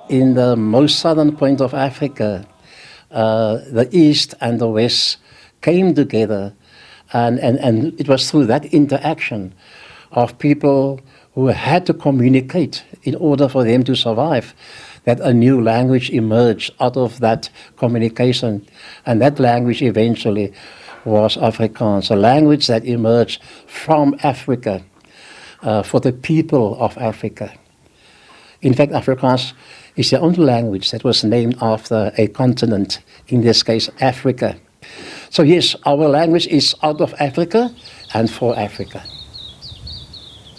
in the most southern point of Africa, the East and the West came together, and it was through that interaction of people who had to communicate in order for them to survive that a new language emerged out of that communication. And that language eventually was Afrikaans, a language that emerged from Africa for the people of Africa. In fact, Afrikaans is the only language that was named after a continent, in this case, Africa. So yes, our language is out of Africa and for Africa.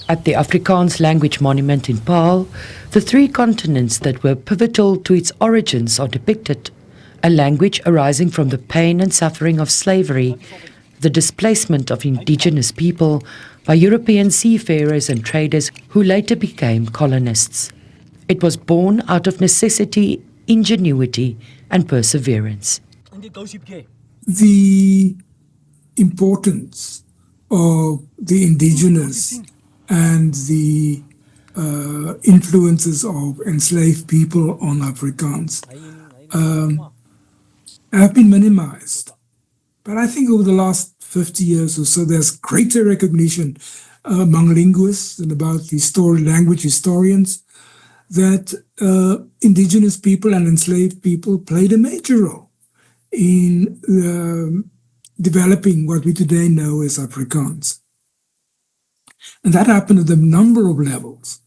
At the Afrikaans Language Monument in Paarl, the three continents that were pivotal to its origins are depicted. A language arising from the pain and suffering of slavery, the displacement of indigenous people by European seafarers and traders who later became colonists. It was born out of necessity, ingenuity, and perseverance. The importance of the indigenous and the influences of enslaved people on Afrikaans have been minimized. But I think over the last 50 years or so, there's greater recognition among linguists and about language historians that indigenous people and enslaved people played a major role in developing what we today know as Afrikaans. And that happened at a number of levels,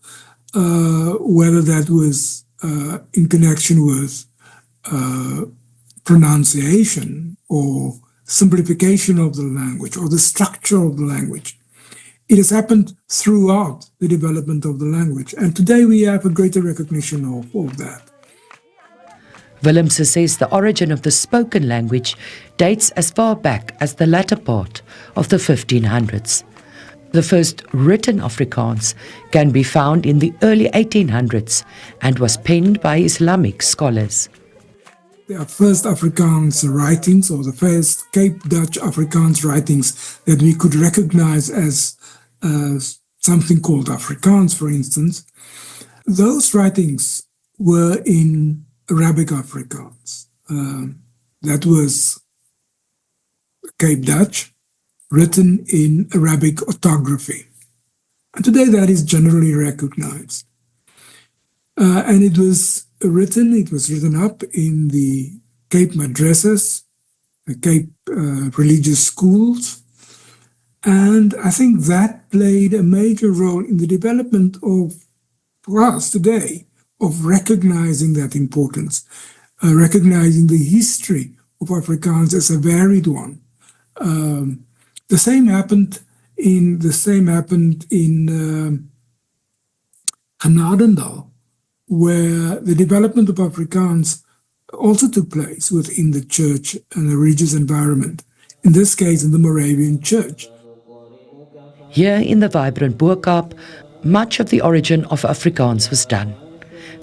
whether that was in connection with pronunciation or simplification of the language or the structure of the language. It has happened throughout the development of the language. And today we have a greater recognition of that. Willemse says the origin of the spoken language dates as far back as the latter part of the 1500s. The first written Afrikaans can be found in the early 1800s and was penned by Islamic scholars. The first Afrikaans writings, or the first Cape Dutch Afrikaans writings that we could recognize as something called Afrikaans, for instance, those writings were in Arabic Afrikaans. That was Cape Dutch, written in Arabic orthography. And today that is generally recognized. And it was written up in the Cape madrasas, the Cape religious schools. And I think that played a major role in the development of, for us today, of recognizing that importance, recognizing the history of Afrikaans as a varied one. The same happened in Genadendal, where the development of Afrikaans also took place within the church and the religious environment, in this case in the Moravian Church. Here in the vibrant Boer-Kaap, much of the origin of Afrikaans was done.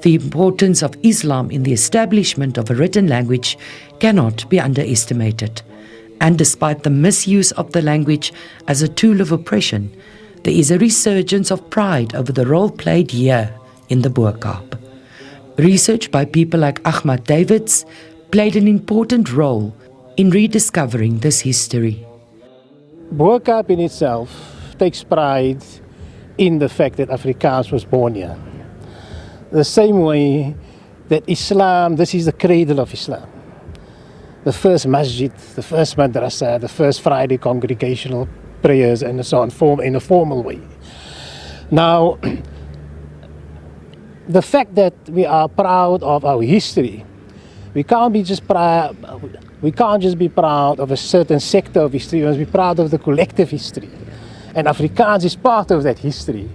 The importance of Islam in the establishment of a written language cannot be underestimated. And despite the misuse of the language as a tool of oppression, there is a resurgence of pride over the role played here in the Boer-Kaap. Research by people like Ahmad Davids played an important role in rediscovering this history. Boer-Kaap in itself takes pride in the fact that Afrikaans was born here. The same way that Islam, this is the cradle of Islam. The first masjid, the first madrasa, the first Friday congregational prayers and so on, in a formal way. Now, the fact that we are proud of our history, we can't just be proud of a certain sector of history, we must be proud of the collective history. And Afrikaans is part of that history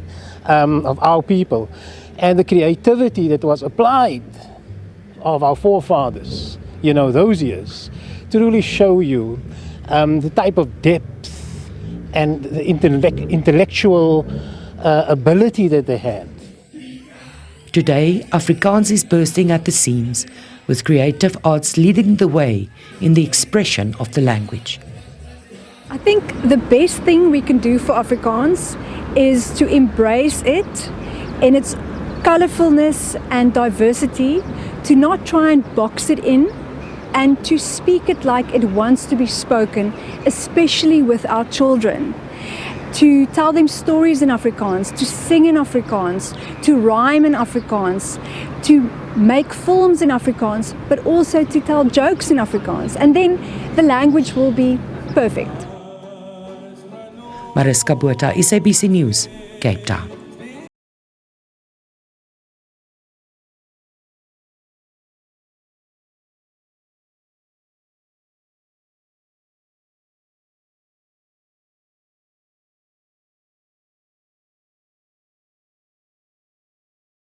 of our people. And the creativity that was applied of our forefathers, those years, to really show you the type of depth and the intellectual ability that they had. Today, Afrikaans is bursting at the seams, with creative arts leading the way in the expression of the language. I think the best thing we can do for Afrikaans is to embrace it in its colourfulness and diversity, to not try and box it in, and to speak it like it wants to be spoken, especially with our children. To tell them stories in Afrikaans, to sing in Afrikaans, to rhyme in Afrikaans, to make films in Afrikaans, but also to tell jokes in Afrikaans. And then the language will be perfect. Mariska Botha, SABC News, Cape Town.